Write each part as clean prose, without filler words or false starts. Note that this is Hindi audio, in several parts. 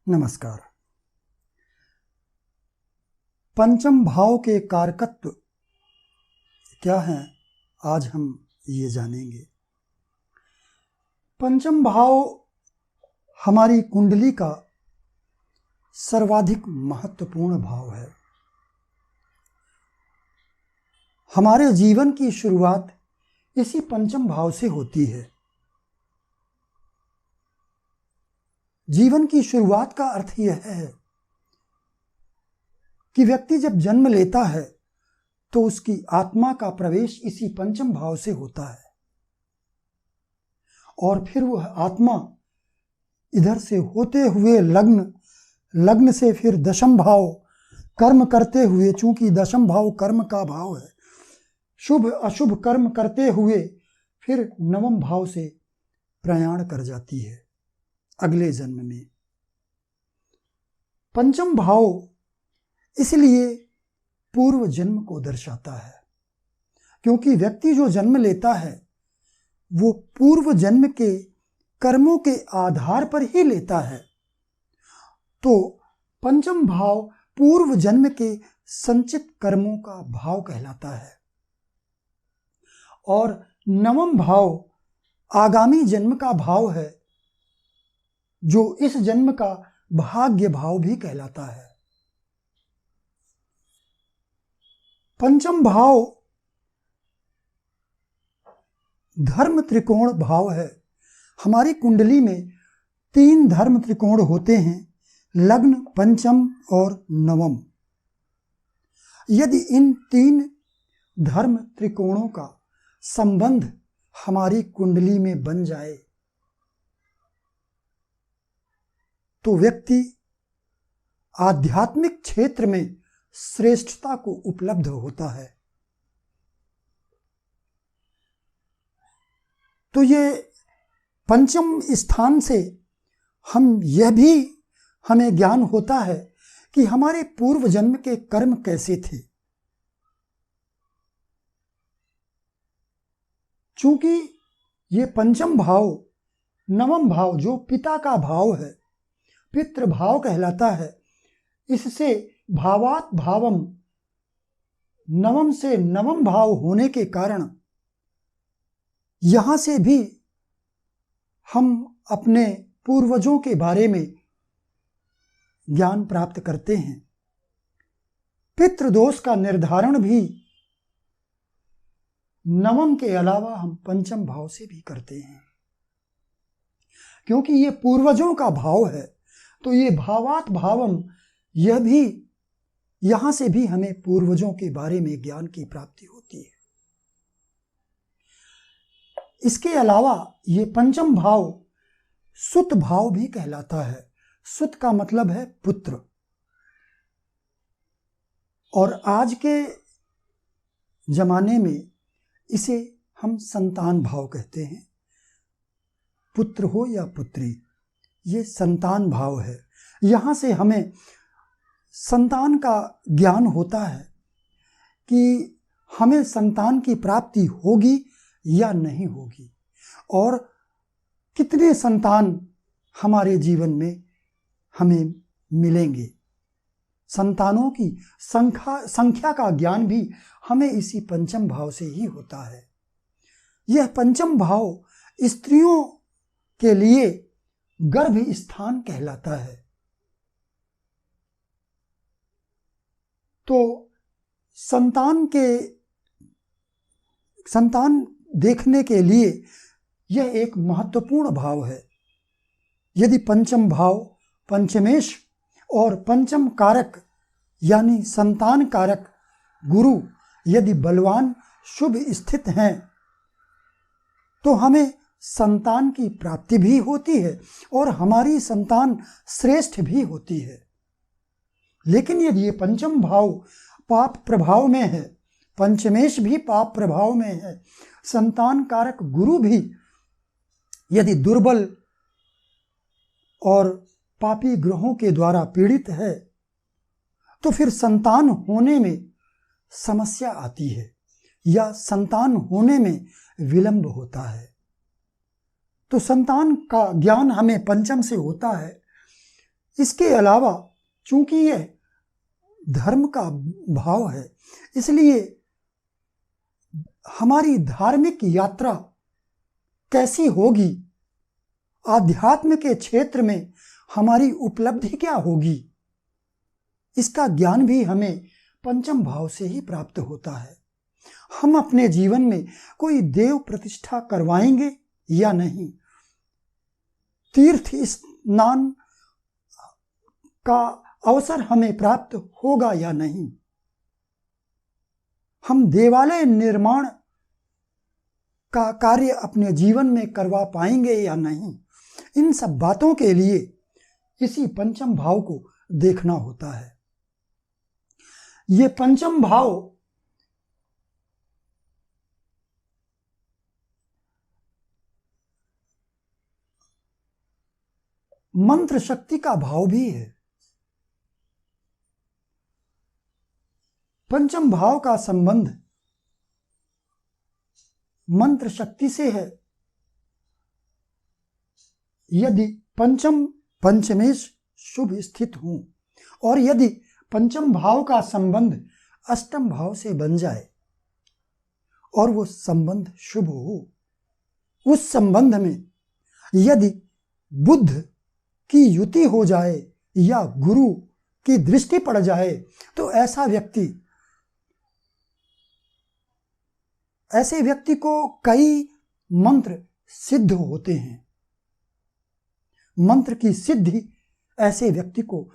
नमस्कार। पंचम भाव के कारकत्व क्या हैं, आज हम ये जानेंगे। पंचम भाव हमारी कुंडली का सर्वाधिक महत्वपूर्ण भाव है। हमारे जीवन की शुरुआत इसी पंचम भाव से होती है। जीवन की शुरुआत का अर्थ यह है कि व्यक्ति जब जन्म लेता है तो उसकी आत्मा का प्रवेश इसी पंचम भाव से होता है और फिर वह आत्मा इधर से होते हुए लग्न से फिर दशम भाव कर्म करते हुए, चूंकि दशम भाव कर्म का भाव है, शुभ अशुभ कर्म करते हुए फिर नवम भाव से प्रयाण कर जाती है अगले जन्म में। पंचम भाव इसलिए पूर्व जन्म को दर्शाता है, क्योंकि व्यक्ति जो जन्म लेता है वो पूर्व जन्म के कर्मों के आधार पर ही लेता है। तो पंचम भाव पूर्व जन्म के संचित कर्मों का भाव कहलाता है और नवम भाव आगामी जन्म का भाव है, जो इस जन्म का भाग्य भाव भी कहलाता है। पंचम भाव धर्म त्रिकोण भाव है। हमारी कुंडली में 3 धर्म त्रिकोण होते हैं, लग्न, पंचम और नवम। यदि इन 3 धर्म त्रिकोणों का संबंध हमारी कुंडली में बन जाए तो व्यक्ति आध्यात्मिक क्षेत्र में श्रेष्ठता को उपलब्ध होता है। तो ये पंचम स्थान से हमें ज्ञान होता है कि हमारे पूर्व जन्म के कर्म कैसे थे। चूंकि ये पंचम भाव, नवम भाव जो पिता का भाव है, पितृभाव कहलाता है, इससे भावात भावम, नवम से नवम भाव होने के कारण यहां से भी हम अपने पूर्वजों के बारे में ज्ञान प्राप्त करते हैं। पितृदोष का निर्धारण भी नवम के अलावा हम पंचम भाव से भी करते हैं, क्योंकि ये पूर्वजों का भाव है। तो ये भावात भावम, यह भी यहां से भी हमें पूर्वजों के बारे में ज्ञान की प्राप्ति होती है। इसके अलावा ये पंचम भाव सुत भाव भी कहलाता है। सुत का मतलब है पुत्र, और आज के जमाने में इसे हम संतान भाव कहते हैं। पुत्र हो या पुत्री, ये संतान भाव है। यहां से हमें संतान का ज्ञान होता है कि हमें संतान की प्राप्ति होगी या नहीं होगी, और कितने संतान हमारे जीवन में हमें मिलेंगे। संतानों की संख्या का ज्ञान भी हमें इसी पंचम भाव से ही होता है। यह पंचम भाव स्त्रियों के लिए गर्भ स्थान कहलाता है। तो संतान देखने के लिए यह एक महत्वपूर्ण भाव है। यदि पंचम भाव, पंचमेश और पंचम कारक यानी संतान कारक गुरु यदि बलवान शुभ स्थित हैं तो हमें संतान की प्राप्ति भी होती है और हमारी संतान श्रेष्ठ भी होती है। लेकिन यदि ये पंचम भाव पाप प्रभाव में है, पंचमेश भी पाप प्रभाव में है, संतान कारक गुरु भी यदि दुर्बल और पापी ग्रहों के द्वारा पीड़ित है तो फिर संतान होने में समस्या आती है या संतान होने में विलंब होता है। तो संतान का ज्ञान हमें पंचम से होता है, इसके अलावा चूंकि यह धर्म का भाव है, इसलिए हमारी धार्मिक यात्रा कैसी होगी, आध्यात्म के क्षेत्र में हमारी उपलब्धि क्या होगी, इसका ज्ञान भी हमें पंचम भाव से ही प्राप्त होता है। हम अपने जीवन में कोई देव प्रतिष्ठा करवाएंगे या नहीं, तीर्थ स्नान का अवसर हमें प्राप्त होगा या नहीं, हम देवालय निर्माण का कार्य अपने जीवन में करवा पाएंगे या नहीं, इन सब बातों के लिए इसी पंचम भाव को देखना होता है। ये पंचम भाव मंत्र शक्ति का भाव भी है। पंचम भाव का संबंध मंत्र शक्ति से है। यदि पंचम पंचमेश शुभ स्थित हो और यदि पंचम भाव का संबंध अष्टम भाव से बन जाए और वो संबंध शुभ हो, उस संबंध में यदि बुध की युति हो जाए या गुरु की दृष्टि पड़ जाए, तो ऐसे व्यक्ति को कई मंत्र सिद्ध होते हैं। मंत्र की सिद्धि ऐसे व्यक्ति को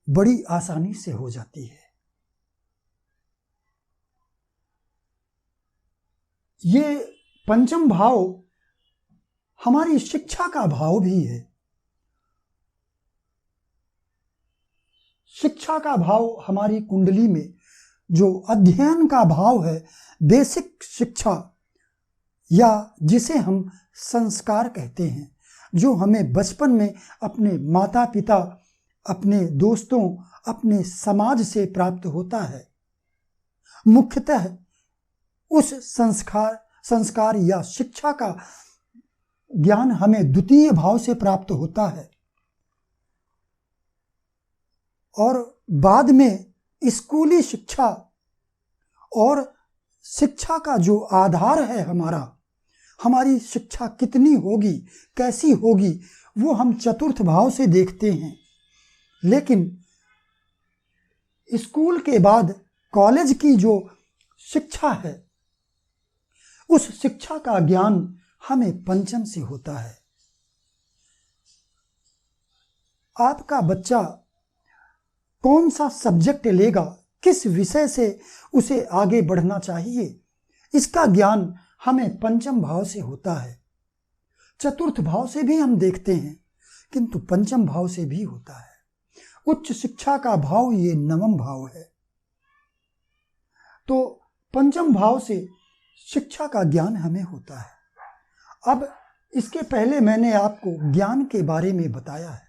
बड़ी आसानी से हो जाती है। ये पंचम भाव हमारी शिक्षा का भाव भी है। शिक्षा का भाव हमारी कुंडली में जो अध्ययन का भाव है, बेसिक शिक्षा या जिसे हम संस्कार कहते हैं, जो हमें बचपन में अपने माता पिता, अपने दोस्तों, अपने समाज से प्राप्त होता है, मुख्यतः उस संस्कार या शिक्षा का ज्ञान हमें द्वितीय भाव से प्राप्त होता है। और बाद में स्कूली शिक्षा और शिक्षा का जो आधार है हमारी शिक्षा कितनी होगी, कैसी होगी, वो हम चतुर्थ भाव से देखते हैं। लेकिन स्कूल के बाद कॉलेज की जो शिक्षा है, उस शिक्षा का ज्ञान हमें पंचम से होता है। आपका बच्चा कौन सा सब्जेक्ट लेगा, किस विषय से उसे आगे बढ़ना चाहिए, इसका ज्ञान हमें पंचम भाव से होता है। चतुर्थ भाव से भी हम देखते हैं, किंतु पंचम भाव से भी होता है। उच्च शिक्षा का भाव ये नवम भाव है। तो पंचम भाव से शिक्षा का ज्ञान हमें होता है। अब इसके पहले मैंने आपको ज्ञान के बारे में बताया है।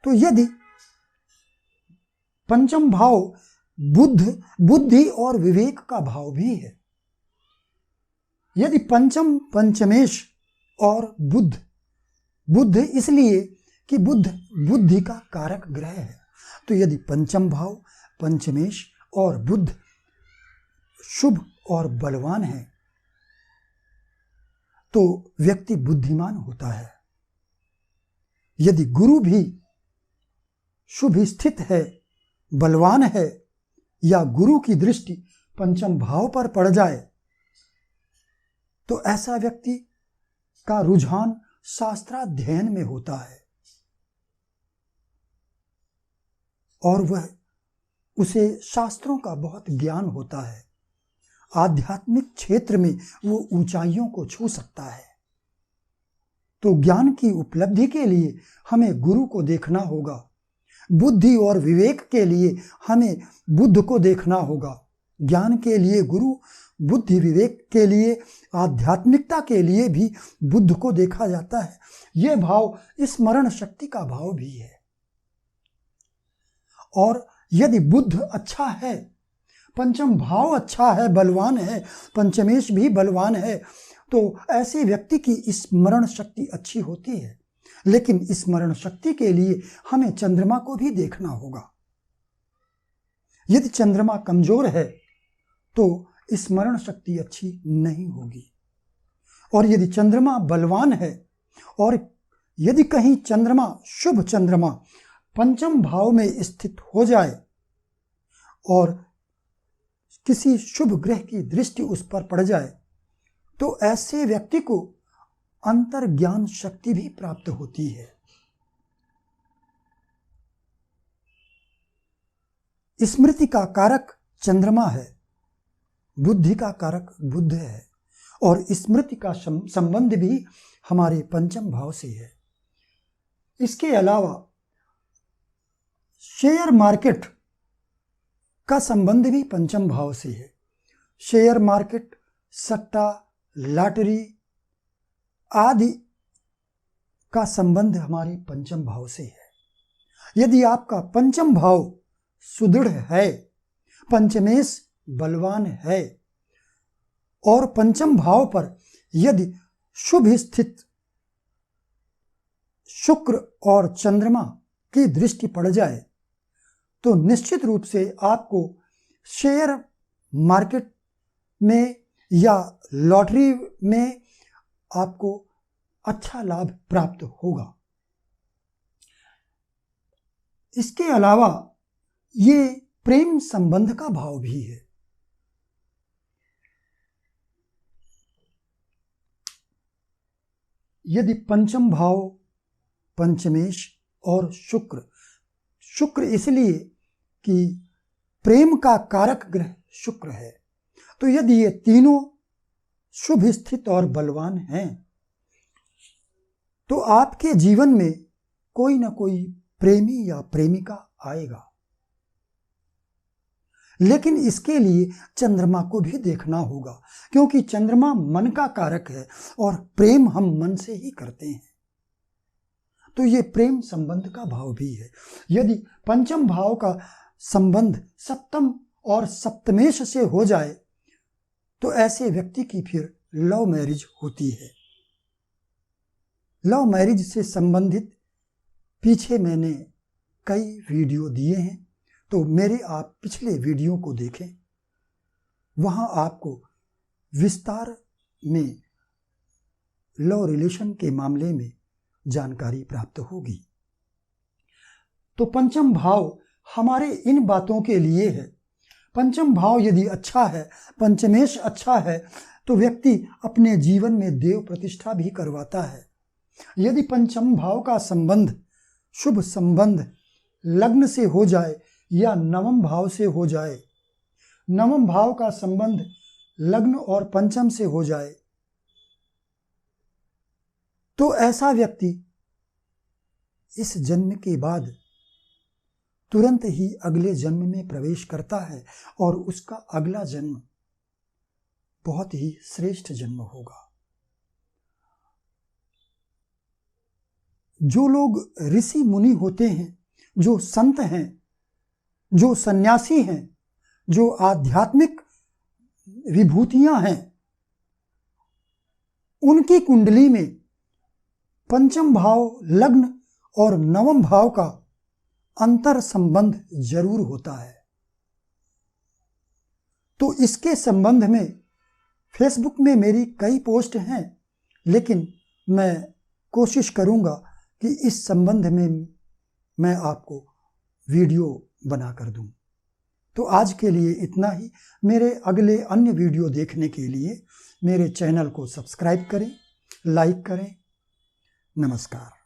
तो यदि पंचम भाव बुद्धि और विवेक का भाव भी है, यदि पंचम पंचमेश और बुद्ध इसलिए कि बुद्धि का कारक ग्रह है, तो यदि पंचम भाव पंचमेश और बुद्ध शुभ और बलवान है तो व्यक्ति बुद्धिमान होता है। यदि गुरु भी शुभ स्थित है, बलवान है, या गुरु की दृष्टि पंचम भाव पर पड़ जाए, तो ऐसा व्यक्ति का रुझान शास्त्राध्ययन में होता है और उसे शास्त्रों का बहुत ज्ञान होता है। आध्यात्मिक क्षेत्र में वो ऊंचाइयों को छू सकता है। तो ज्ञान की उपलब्धि के लिए हमें गुरु को देखना होगा, बुद्धि और विवेक के लिए हमें बुद्ध को देखना होगा। ज्ञान के लिए गुरु, बुद्धि विवेक के लिए, आध्यात्मिकता के लिए भी बुद्ध को देखा जाता है। यह भाव स्मरण शक्ति का भाव भी है। और यदि बुद्ध अच्छा है, पंचम भाव अच्छा है, बलवान है, पंचमेश भी बलवान है, तो ऐसे व्यक्ति की स्मरण शक्ति अच्छी होती है। लेकिन स्मरण शक्ति के लिए हमें चंद्रमा को भी देखना होगा। यदि चंद्रमा कमजोर है तो स्मरण शक्ति अच्छी नहीं होगी, और यदि चंद्रमा बलवान है और यदि कहीं चंद्रमा, शुभ चंद्रमा पंचम भाव में स्थित हो जाए और किसी शुभ ग्रह की दृष्टि उस पर पड़ जाए तो ऐसे व्यक्ति को अंतर्ज्ञान शक्ति भी प्राप्त होती है। स्मृति का कारक चंद्रमा है, बुद्धि का कारक बुध है, और स्मृति का संबंध भी हमारे पंचम भाव से है। इसके अलावा शेयर मार्केट का संबंध भी पंचम भाव से है। शेयर मार्केट, सट्टा, लॉटरी आदि का संबंध हमारे पंचम भाव से है। यदि आपका पंचम भाव सुदृढ़ है, पंचमेश बलवान है और पंचम भाव पर यदि शुभ स्थित शुक्र और चंद्रमा की दृष्टि पड़ जाए तो निश्चित रूप से आपको शेयर मार्केट में या लॉटरी में आपको अच्छा लाभ प्राप्त होगा। इसके अलावा ये प्रेम संबंध का भाव भी है। यदि पंचम भाव पंचमेश और शुक्र इसलिए कि प्रेम का कारक ग्रह शुक्र है, तो यदि ये तीनों शुभ स्थित और बलवान हैं तो आपके जीवन में कोई ना कोई प्रेमी या प्रेमिका आएगा। लेकिन इसके लिए चंद्रमा को भी देखना होगा, क्योंकि चंद्रमा मन का कारक है और प्रेम हम मन से ही करते हैं, तो ये प्रेम संबंध का भाव भी है। यदि पंचम भाव का संबंध सप्तम और सप्तमेश से हो जाए तो ऐसे व्यक्ति की फिर लव मैरिज होती है। लव मैरिज से संबंधित पीछे मैंने कई वीडियो दिए हैं, तो मेरे आप पिछले वीडियो को देखें, वहां आपको विस्तार में लव रिलेशन के मामले में जानकारी प्राप्त होगी। तो पंचम भाव हमारे इन बातों के लिए है। पंचम भाव यदि अच्छा है, पंचमेश अच्छा है, तो व्यक्ति अपने जीवन में देव प्रतिष्ठा भी करवाता है। यदि पंचम भाव का संबंध, शुभ संबंध लग्न से हो जाए या नवम भाव से हो जाए, नवम भाव का संबंध लग्न और पंचम से हो जाए, तो ऐसा व्यक्ति इस जन्म के बाद तुरंत ही अगले जन्म में प्रवेश करता है और उसका अगला जन्म बहुत ही श्रेष्ठ जन्म होगा। जो लोग ऋषि मुनि होते हैं, जो संत हैं, जो सन्यासी हैं, जो आध्यात्मिक विभूतियां हैं, उनकी कुंडली में पंचम भाव लग्न और नवम भाव का अंतर संबंध जरूर होता है। तो इसके संबंध में फेसबुक में मेरी कई पोस्ट हैं, लेकिन मैं कोशिश करूंगा कि इस संबंध में मैं आपको वीडियो बना कर दूं। तो आज के लिए इतना ही। मेरे अगले अन्य वीडियो देखने के लिए मेरे चैनल को सब्सक्राइब करें, लाइक करें। नमस्कार।